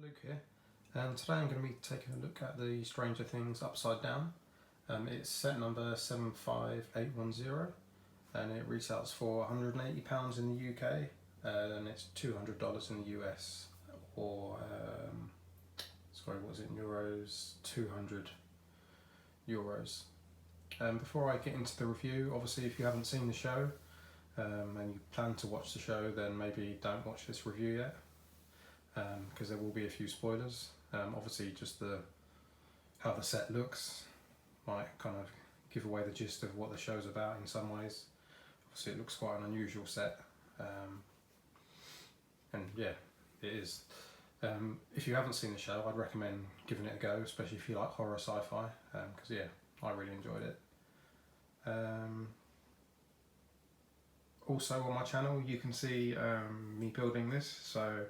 Luke here, and today I'm going to be taking a look at the Stranger Things Upside Down. It's set number 75810 and it retails for £180 in the UK and it's $200 in the US, or sorry, what was it, euros, 200 euros. Before I get into the review, obviously if you haven't seen the show and you plan to watch the show, then maybe don't watch this review yet, because there will be a few spoilers. Obviously just how the set looks might kind of give away the gist of what the show's about in some ways. Obviously it looks quite an unusual set, and yeah, it is. If you haven't seen the show, I'd recommend giving it a go, especially if you like horror sci-fi, because yeah, I really enjoyed it. Also on my channel you can see me building this, so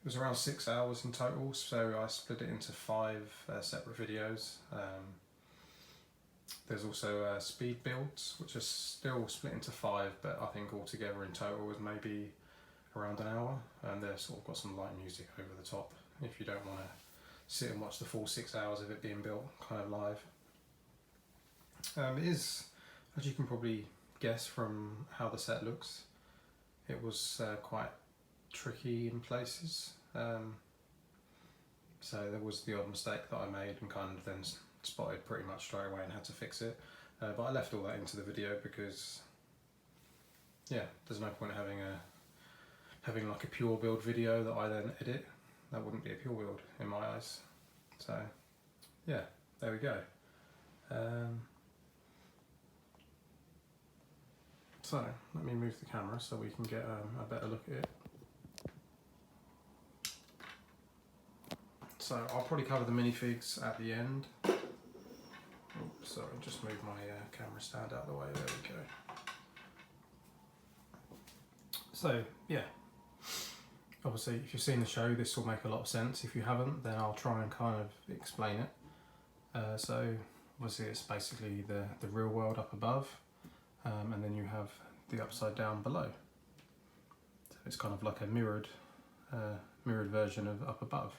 it was around 6 hours in total, so I split it into 5 separate videos. There's also speed builds, which are still split into 5, but I think altogether in total was maybe around an hour, and they've sort of got some light music over the top if you don't want to sit and watch the full 6 hours of it being built kind of live. It is, as you can probably guess from how the set looks, it was quite tricky in places, so there was the odd mistake that I made and kind of then spotted pretty much straight away and had to fix it, but I left all that into the video because yeah, there's no point having like a pure build video that I then edit. That wouldn't be a pure build in my eyes. So yeah, there we go. So let me move the camera so we can get a better look at it. So I'll probably cover the minifigs at the end. Oops, sorry, just move my camera stand out of the way, there we go. So yeah, obviously if you've seen the show this will make a lot of sense. If you haven't, then I'll try and kind of explain it. So obviously it's basically the real world up above, and then you have the upside down below. So it's kind of like a mirrored version of up above.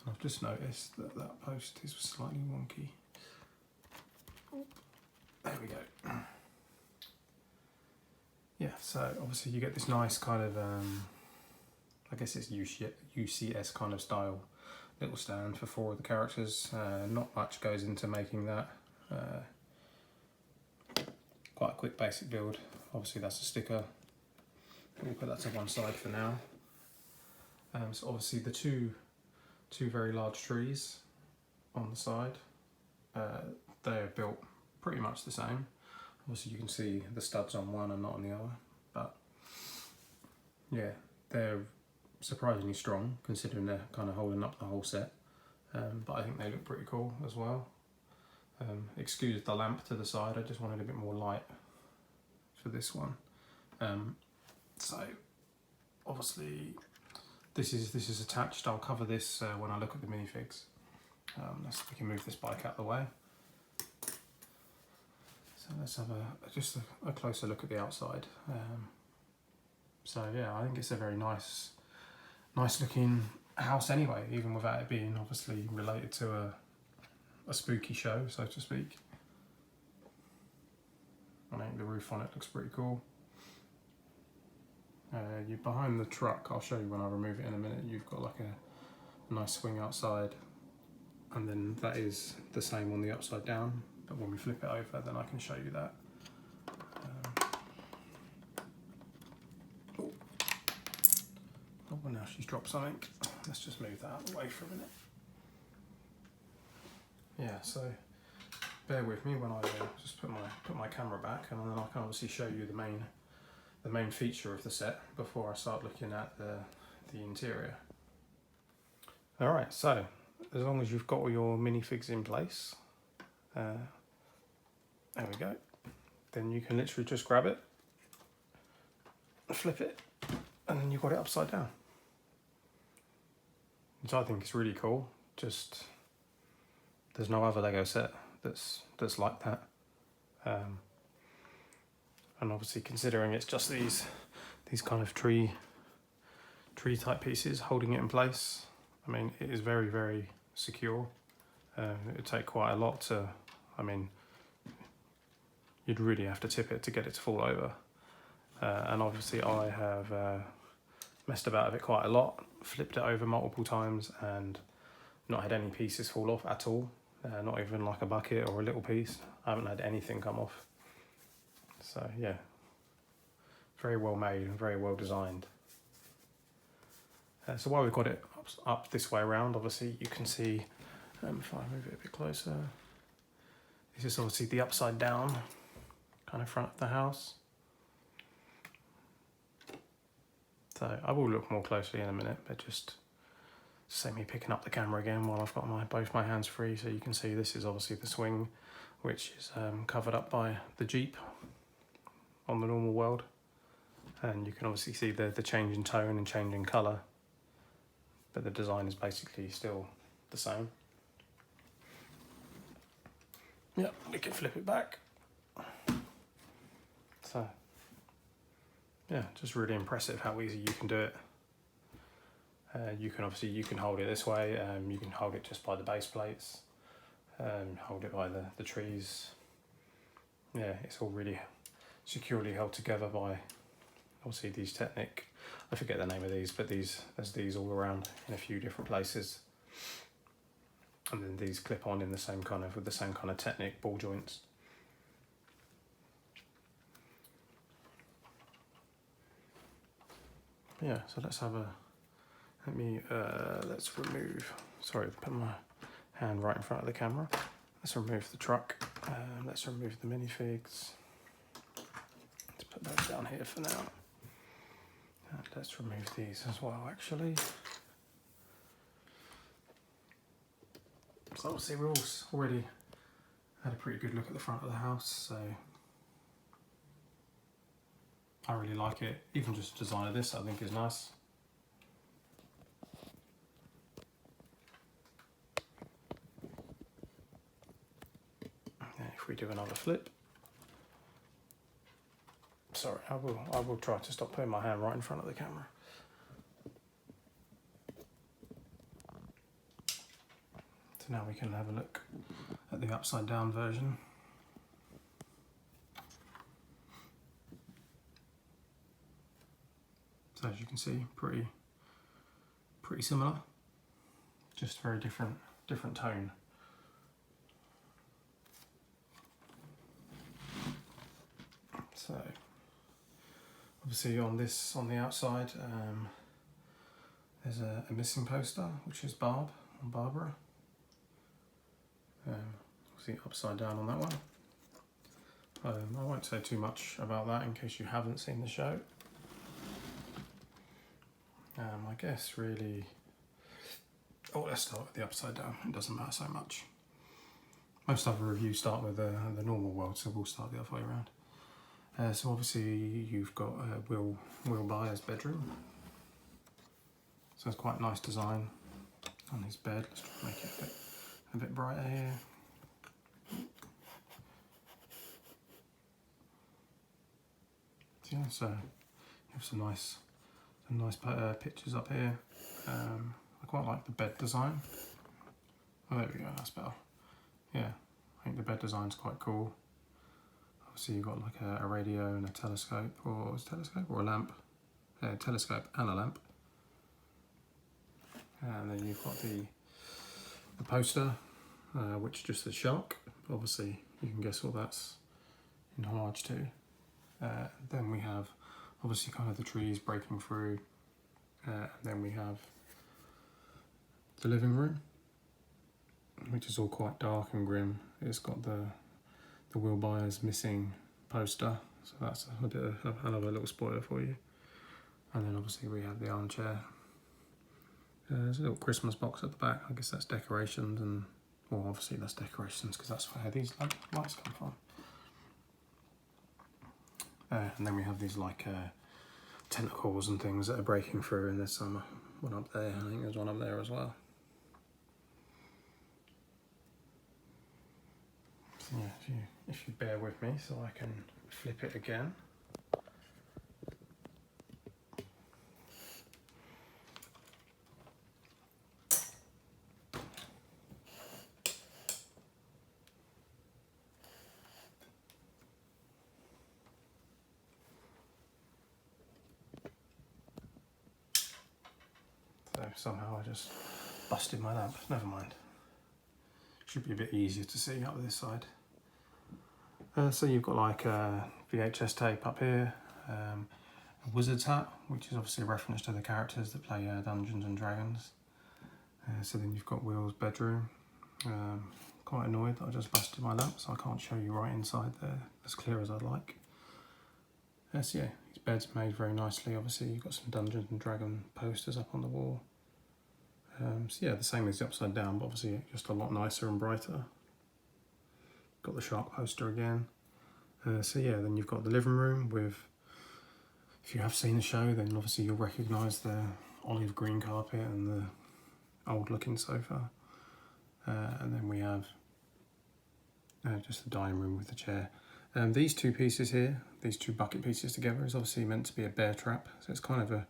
And I've just noticed that that post is slightly wonky. There we go. Yeah, so obviously you get this nice kind of, I guess it's UCS kind of style little stand for 4 of the characters. Not much goes into making that. Quite a quick basic build. Obviously that's a sticker. We'll put that to one side for now. So obviously the two very large trees on the side, they are built pretty much the same. Obviously you can see the studs on one and not on the other, but yeah, they're surprisingly strong considering they're kind of holding up the whole set, but I think they look pretty cool as well. Excuse the lamp to the side, I just wanted a bit more light for this one. So obviously this is attached. I'll cover this when I look at the minifigs. We can move this bike out of the way. So let's have just a closer look at the outside. So yeah, I think it's a very nice looking house anyway, even without it being obviously related to a spooky show, so to speak. I think the roof on it looks pretty cool. You're behind the truck, I'll show you when I remove it in a minute, you've got like a nice swing outside, and then that is the same on the upside down, but when we flip it over then I can show you that. Oh, now she's dropped something. Let's just move that out of the way for a minute. Yeah, so bear with me when I just put my camera back, and then I can obviously show you the main feature of the set before I start looking at the interior. Alright, so as long as you've got all your minifigs in place, there we go, then you can literally just grab it, flip it, and then you've got it upside down. Which I think is really cool. Just there's no other Lego set that's like that. And obviously considering it's just these kind of tree type pieces holding it in place, I mean, it is very, very secure. It would take quite a lot to, I mean, you'd really have to tip it to get it to fall over. And obviously I have messed about with it quite a lot, flipped it over multiple times and not had any pieces fall off at all. Not even like a bucket or a little piece. I haven't had anything come off. So yeah, very well made and very well designed. So while we've got it up this way around, obviously you can see, if I move it a bit closer, this is obviously the upside down kind of front of the house. So I will look more closely in a minute, but just save me picking up the camera again while I've got both my hands free. So you can see this is obviously the swing, which is covered up by the Jeep on the normal world. And you can obviously see the change in tone and change in colour, but the design is basically still the same. Yep, we can flip it back. So yeah, just really impressive how easy you can do it. You can hold it this way, you can hold it just by the base plates, hold it by the trees. Yeah, it's all really securely held together by obviously these Technic, I forget the name of these, but there's these all around in a few different places. And then these clip on in the same kind of, with the same kind of Technic ball joints. Yeah, so let's remove, sorry, put my hand right in front of the camera. Let's remove the truck, let's remove the minifigs. Let's put those down here for now. And let's remove these as well, actually. So obviously we've already had a pretty good look at the front of the house, so I really like it. Even just the design of this I think is nice. And if we do another flip, sorry, I will try to stop putting my hand right in front of the camera. So now we can have a look at the upside down version. So as you can see, pretty similar, just very different tone. So obviously on the outside, there's a missing poster, which is Barbara. Obviously upside down on that one. I won't say too much about that in case you haven't seen the show. I guess really, let's start with the upside down. It doesn't matter so much. Most other reviews start with the normal world, so we'll start the other way around. So obviously you've got Will Byers' bedroom. So it's quite a nice design on his bed. Let's try to make it a bit brighter here. Yeah, so you have some nice pictures up here. I quite like the bed design. Oh, there we go, that's better. Yeah, I think the bed design's quite cool. Obviously you've got like a radio and a telescope, or a lamp. Yeah, telescope and a lamp. And then you've got the poster, which just says shark. Obviously you can guess what that's in homage to. Then we have obviously kind of the trees breaking through. And then we have the living room, which is all quite dark and grim. It's got the Will Byers missing poster, so that's a bit of another little spoiler for you. And then obviously we have the armchair. There's a little Christmas box at the back. I guess that's decorations, and well, obviously that's decorations because that's where these lights come from. And then we have these like tentacles and things that are breaking through, and there's some one up there. I think there's one up there as well. So yeah, if you bear with me, so I can flip it again. So somehow I just busted my lamp. Never mind. Should be a bit easier to see up this side. So you've got like VHS tape up here, a wizard's hat, which is obviously a reference to the characters that play Dungeons and Dragons. So then you've got Will's bedroom. Quite annoyed that I just busted my lamp, so I can't show you right inside there as clear as I'd like. So yeah, his bed's made very nicely. Obviously you've got some Dungeons and Dragons posters up on the wall. So yeah, the same as the upside down, but obviously just a lot nicer and brighter. Got the shark poster again. So yeah, then you've got the living room with, if you have seen the show, then obviously you'll recognise the olive green carpet and the old looking sofa. And then we have just the dining room with the chair. These two pieces here, these two bucket pieces together, is obviously meant to be a bear trap. So it's kind of a,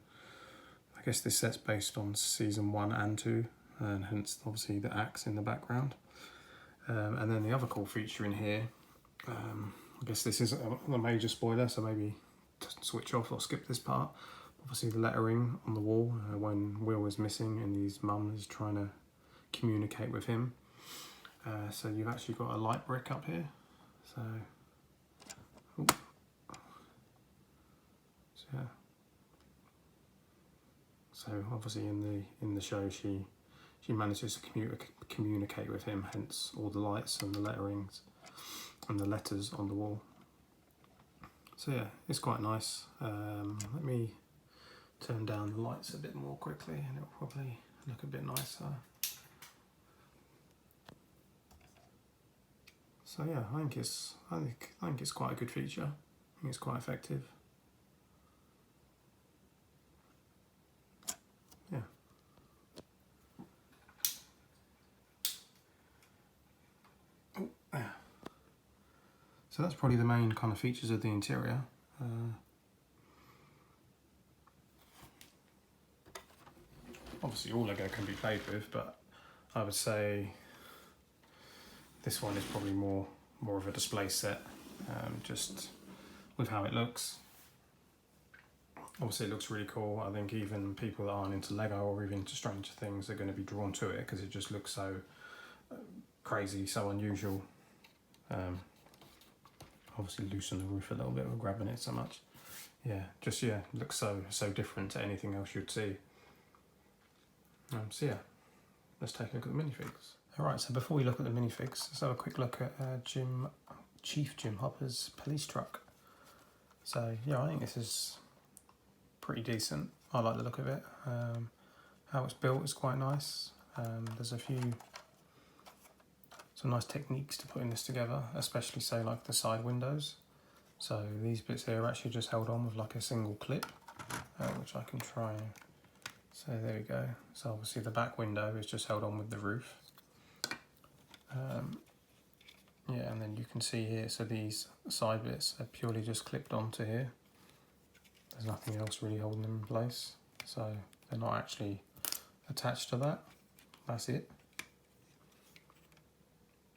I guess this set's based on season 1 and 2, and hence obviously the axe in the background. And then the other cool feature in here, I guess this isn't a major spoiler, so maybe switch off or skip this part. Obviously the lettering on the wall when Will is missing and his mum is trying to communicate with him. So you've actually got a light brick up here. So, yeah. So obviously in the show she manages to communicate with him, hence all the lights and the letterings and the letters on the wall. So yeah, it's quite nice. Let me turn down the lights a bit more quickly and it'll probably look a bit nicer. So yeah, I think it's quite a good feature. I think it's quite effective. Yeah. Oh, yeah. So that's probably the main kind of features of the interior. Obviously all Lego can be played with, but I would say this one is probably more of a display set, just with how it looks. Obviously it looks really cool. I think even people that aren't into Lego or even into Stranger Things are going to be drawn to it because it just looks so crazy, so unusual. Obviously loosen the roof a little bit, we're grabbing it so much. Yeah, just looks so different to anything else you'd see. So yeah, let's take a look at the minifigs. Alright, so before we look at the minifigs, let's have a quick look at Chief Jim Hopper's police truck. So yeah, I think this is pretty decent. I like the look of it. How it's built is quite nice. There's some nice techniques to putting this together, especially say like the side windows. So these bits here are actually just held on with like a single clip, which I can try. So there we go. So obviously the back window is just held on with the roof. Yeah, and then you can see here, so these side bits are purely just clipped onto here. There's nothing else really holding them in place. So they're not actually attached to that. That's it.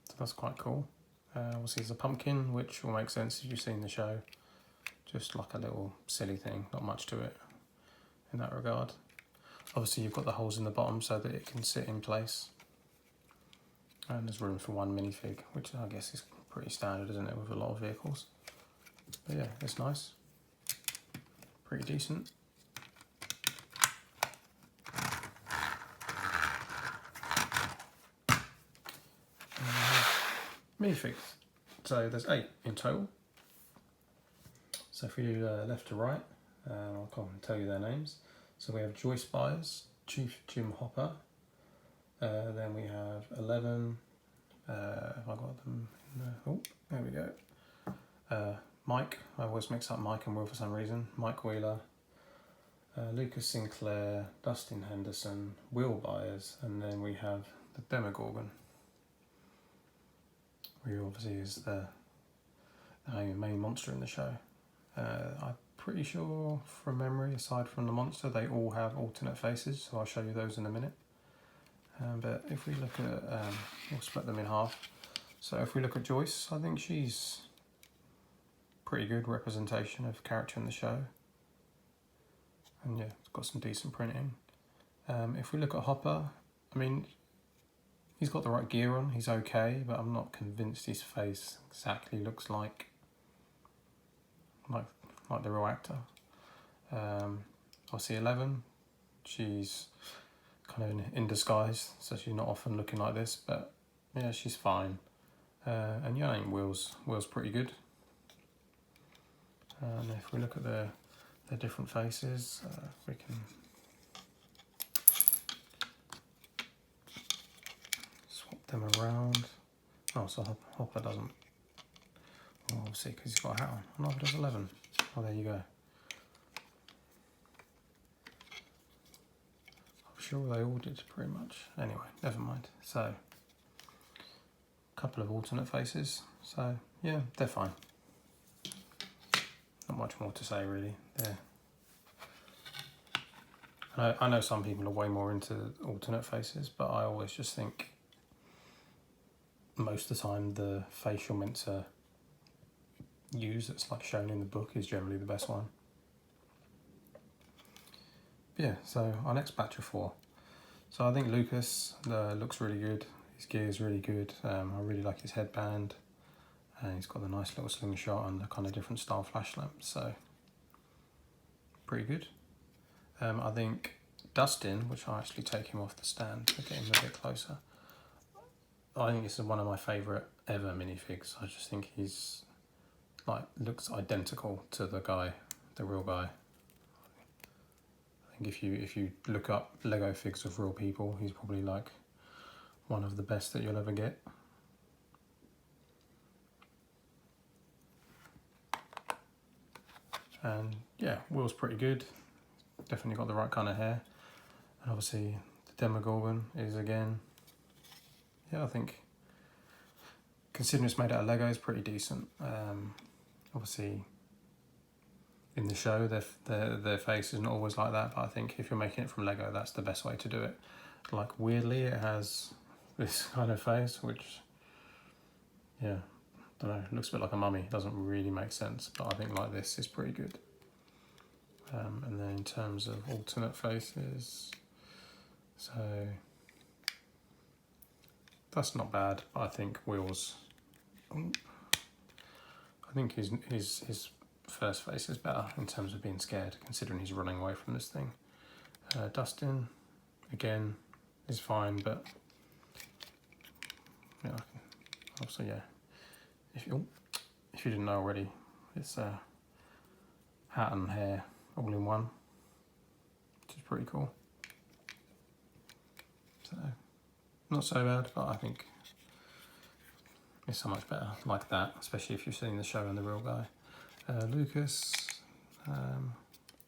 So that's quite cool. Obviously there's a pumpkin, which will make sense if you've seen the show. Just like a little silly thing, not much to it in that regard. Obviously you've got the holes in the bottom so that it can sit in place. And there's room for one minifig, which I guess is pretty standard, isn't it, with a lot of vehicles. But yeah, it's nice. Pretty decent. Minifigs. So there's 8 in total. So if we do left to right, I'll come and tell you their names. So we have Joyce Byers, Chief Jim Hopper. Then we have 11. Have I got them in there? Oh, there we go. Mike, I always mix up Mike and Will for some reason. Mike Wheeler, Lucas Sinclair, Dustin Henderson, Will Byers, and then we have the Demogorgon, who obviously is the main monster in the show. I'm pretty sure from memory, aside from the monster, they all have alternate faces, so I'll show you those in a minute. But if we look at, we'll split them in half. So if we look at Joyce, I think she's pretty good representation of character in the show. And yeah, it's got some decent printing. If we look at Hopper, I mean, he's got the right gear on, he's okay, but I'm not convinced his face exactly looks like the real actor. Obviously 11, she's kind of in disguise, so she's not often looking like this, but yeah, she's fine. And yeah, I think Will's pretty good. And if we look at their different faces, we can swap them around. Oh, so Hopper doesn't. Well, obviously, because he's got a hat on. Oh, no, he does 11. Oh, there you go. I'm sure they all did pretty much. Anyway, never mind. So, a couple of alternate faces. So, yeah, they're fine. Not much more to say, really. I know some people are way more into alternate faces, but I always just think most of the time the face you're meant to use that's like shown in the book is generally the best one. But yeah, so our next batch of 4. So I think Lucas looks really good. His gear is really good. I really like his headband. And he's got the nice little slingshot and the kind of different style flash lamps. So pretty good. I think Dustin, which I'll actually take him off the stand to get him a bit closer. I think this is one of my favourite ever minifigs. I just think he's looks identical to the real guy. I think if you look up Lego figs of real people, he's probably like one of the best that you'll ever get. And yeah, Will's pretty good. Definitely got the right kind of hair. And obviously the Demogorgon is again, yeah, I think considering it's made out of Lego, it's pretty decent. Obviously in the show their face isn't always like that, but I think if you're making it from Lego, that's the best way to do it. Like weirdly it has this kind of face, which, yeah, I don't know, looks a bit like a mummy. Doesn't really make sense, but I think like this is pretty good. And then in terms of alternate faces, so that's not bad. I think Will's, I think his first face is better in terms of being scared, considering he's running away from this thing. Dustin, again, is fine, but yeah, also yeah. If you didn't know already, it's hat and hair all in one, which is pretty cool. So not so bad, but I think it's so much better like that, especially if you've seen the show and the real guy. Lucas,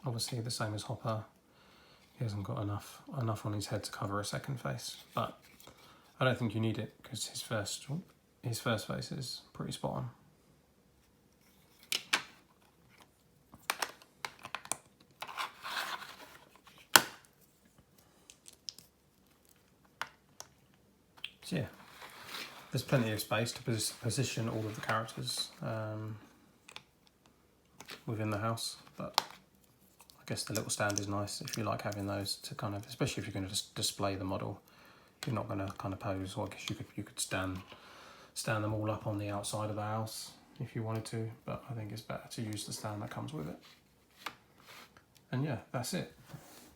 obviously the same as Hopper. He hasn't got enough on his head to cover a second face, but I don't think you need it because his first face is pretty spot on. So yeah, there's plenty of space to position all of the characters within the house, but I guess the little stand is nice if you like having those to kind of, especially if you're going to just display the model. You're not going to kind of pose, or I guess you could stand them all up on the outside of the house if you wanted to, but I think it's better to use the stand that comes with it. And yeah, that's it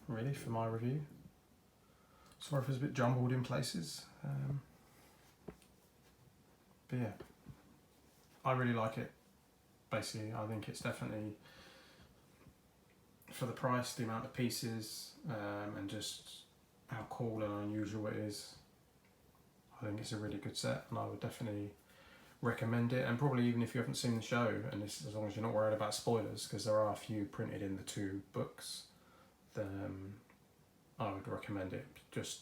really for my review. Sorry if it's a bit jumbled in places, but yeah, I really like it. Basically, I think it's definitely, for the price, the amount of pieces, and just how cool and unusual it is, I think it's a really good set, and I would definitely recommend it. And probably even if you haven't seen the show, and as long as you're not worried about spoilers, because there are a few printed in the 2 books, then I would recommend it just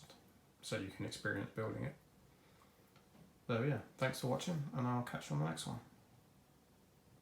so you can experience building it. So yeah, thanks for watching, and I'll catch you on the next one.